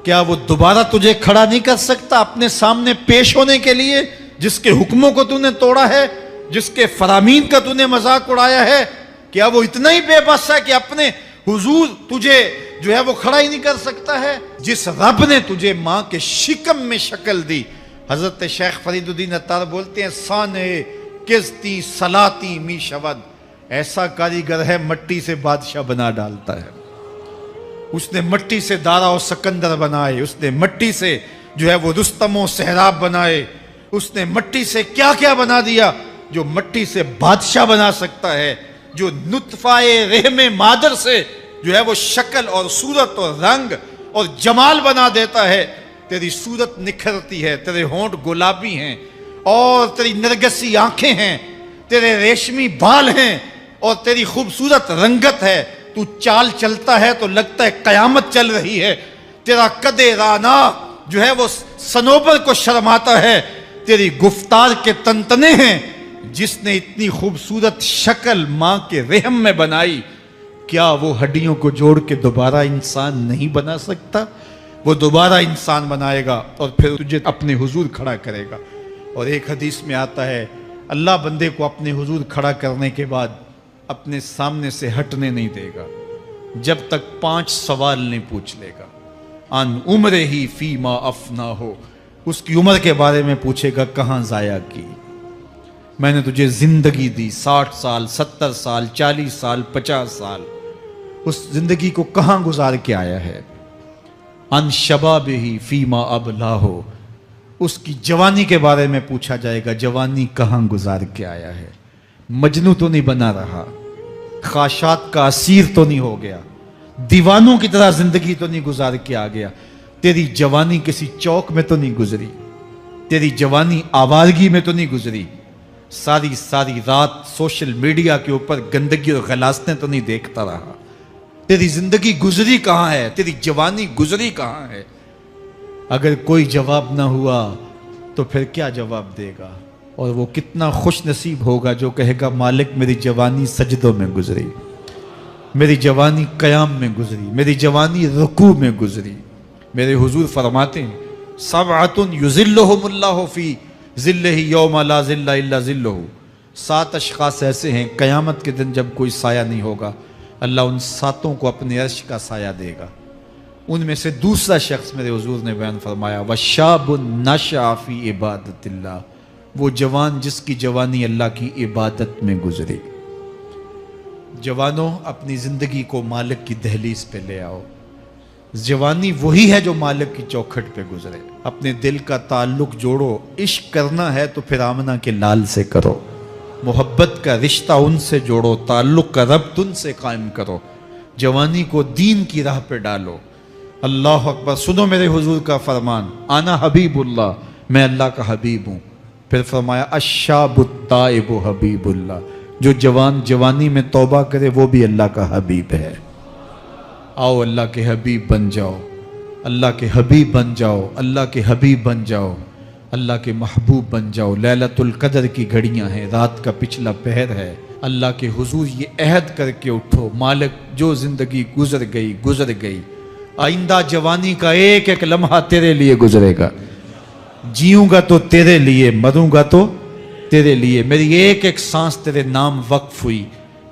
کیا وہ دوبارہ تجھے کھڑا نہیں کر سکتا اپنے سامنے پیش ہونے کے لیے، جس کے حکموں کو تو نے توڑا ہے، جس کے فرامین کا تو نے مذاق اڑایا ہے؟ کیا وہ اتنا ہی بے بس ہے کہ اپنے حضور تجھے جو ہے وہ کھڑا ہی نہیں کر سکتا ہے؟ جس رب نے تجھے ماں کے شکم میں شکل دی، حضرت شیخ فرید الدین عطار بولتے ہیں، سانے کستی سلاتی می شود، ایسا کاریگر ہے مٹی سے بادشاہ بنا ڈالتا ہے۔ اس نے مٹی سے دارا و سکندر بنائے، اس نے مٹی سے جو ہے وہ رستم و سہراب بنائے، اس نے مٹی سے کیا کیا بنا دیا، جو مٹی سے بادشاہ بنا سکتا ہے، جو نطفہ رحم مادر سے جو ہے وہ شکل اور صورت اور رنگ اور جمال بنا دیتا ہے۔ تیری صورت نکھرتی ہے، تیرے ہونٹ گلابی ہیں اور تیری نرگسی آنکھیں ہیں، تیرے ریشمی بال ہیں اور تیری خوبصورت رنگت ہے، تو چال چلتا ہے تو لگتا ہے قیامت چل رہی ہے، تیرا قد رانا جو ہے وہ صنوبر کو شرماتا ہے، تیری گفتار کے تنتنے ہیں۔ جس نے اتنی خوبصورت شکل ماں کے رحم میں بنائی، کیا وہ ہڈیوں کو جوڑ کے دوبارہ انسان نہیں بنا سکتا؟ وہ دوبارہ انسان بنائے گا اور پھر تجھے اپنے حضور کھڑا کرے گا۔ اور ایک حدیث میں آتا ہے اللہ بندے کو اپنے حضور کھڑا کرنے کے بعد اپنے سامنے سے ہٹنے نہیں دے گا جب تک 5 سوال نہیں پوچھ لے گا۔ ان عمرہ ہی فیما افنا ہو، اس کی عمر کے بارے میں پوچھے گا کہاں ضائع کی؟ میں نے تجھے زندگی دی 60 سال 70 سال 40 سال 50 سال، اس زندگی کو کہاں گزار کے آیا ہے؟ ان شباب ہی فیما ابلا ہو، اس کی جوانی کے بارے میں پوچھا جائے گا جوانی کہاں گزار کے آیا ہے؟ مجنوں تو نہیں بنا رہا، خواہشات کا اسیر تو نہیں ہو گیا، دیوانوں کی طرح زندگی تو نہیں گزار کے آ گیا؟ تیری جوانی کسی چوک میں تو نہیں گزری، تیری جوانی آوارگی میں تو نہیں گزری، ساری رات سوشل میڈیا کے اوپر گندگی اور غلاستیں تو نہیں دیکھتا رہا؟ تیری زندگی گزری کہاں ہے؟ تیری جوانی گزری کہاں ہے؟ اگر کوئی جواب نہ ہوا تو پھر کیا جواب دے گا؟ اور وہ کتنا خوش نصیب ہوگا جو کہے گا مالک میری جوانی سجدوں میں گزری، میری جوانی قیام میں گزری، میری جوانی رکوع میں گزری۔ میرے حضور فرماتے ہیں سبعۃ یظلھم اللہ فی ظلہ یوم لا ظل الا ظلہ، 7 اشخاص ایسے ہیں قیامت کے دن جب کوئی سایہ نہیں ہوگا اللہ ان 7 کو اپنے عرش کا سایہ دے گا۔ ان میں سے دوسرا شخص میرے حضور نے بیان فرمایا وشاب نشأ فی عبادت اللہ، وہ جوان جس کی جوانی اللہ کی عبادت میں گزری۔ جوانوں اپنی زندگی کو مالک کی دہلیز پہ لے آؤ، جوانی وہی ہے جو مالک کی چوکھٹ پہ گزرے۔ اپنے دل کا تعلق جوڑو، عشق کرنا ہے تو پھر آمنہ کے لال سے کرو، محبت کا رشتہ ان سے جوڑو، تعلق کا ربط ان سے قائم کرو، جوانی کو دین کی راہ پہ ڈالو۔ اللہ اکبر، سنو میرے حضور کا فرمان انا حبیب اللہ، میں اللہ کا حبیب ہوں۔ پھر فرمایا الشاب التائب حبیب اللہ، جو جوان جوانی میں توبہ کرے وہ بھی اللہ کا حبیب ہے۔ آؤ اللہ کے حبیب بن جاؤ، اللہ کے حبیب بن جاؤ، اللہ کے حبیب بن جاؤ، اللہ کے محبوب بن جاؤ۔ لیلۃ القدر کی گھڑیاں ہیں، رات کا پچھلا پہر ہے، اللہ کے حضور یہ عہد کر کے اٹھو مالک جو زندگی گزر گئی، آئندہ جوانی کا ایک ایک لمحہ تیرے لیے گزرے گا، جیوں گا تو تیرے لیے، مروں گا تو تیرے لیے۔ میری ایک ایک سانس تیرے نام وقف ہوئی،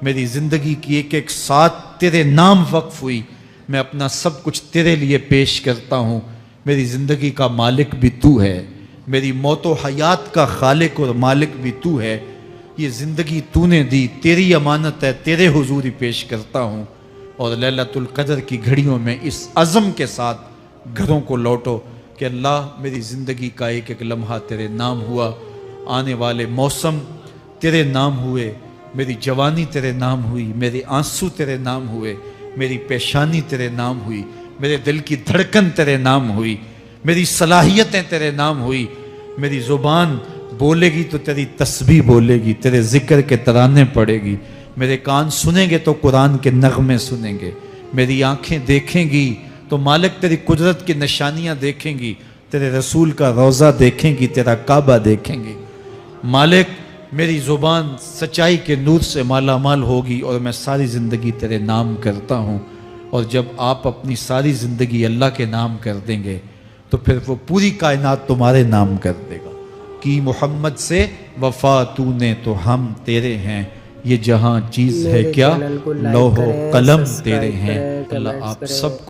میری زندگی کی ایک ایک ساتھ تیرے نام وقف ہوئی، میں اپنا سب کچھ تیرے لیے پیش کرتا ہوں۔ میری زندگی کا مالک بھی تو ہے، میری موت و حیات کا خالق اور مالک بھی تو ہے، یہ زندگی تو نے دی، تیری امانت ہے، تیرے حضور ہی پیش کرتا ہوں۔ اور لیلۃ القدر کی گھڑیوں میں اس عزم کے ساتھ گھروں کو لوٹو کہ اللہ میری زندگی کا ایک ایک لمحہ تیرے نام ہوا، آنے والے موسم تیرے نام ہوئے، میری جوانی تیرے نام ہوئی، میرے آنسو تیرے نام ہوئے، میری پیشانی تیرے نام ہوئی، میرے دل کی دھڑکن تیرے نام ہوئی، میری صلاحیتیں تیرے نام ہوئی، میری زبان بولے گی تو تیری تسبیح بولے گی، تیرے ذکر کے ترانے پڑے گی، میرے کان سنیں گے تو قرآن کے نغمے سنیں گے، میری آنکھیں دیکھیں گی تو مالک تیری قدرت کی نشانیاں دیکھیں گی، تیرے رسول کا روضہ دیکھیں گی، تیرا کعبہ دیکھیں گی۔ مالک میری زبان سچائی کے نور سے مالا مال ہوگی اور میں ساری زندگی تیرے نام کرتا ہوں۔ اور جب آپ اپنی ساری زندگی اللہ کے نام کر دیں گے تو پھر وہ پوری کائنات تمہارے نام کر دے گا۔ کی محمد سے وفا تو نے تو ہم تیرے ہیں، یہ جہاں چیز ہے کیا لوح و قلم تیرے ہیں۔ اللہ آپ سب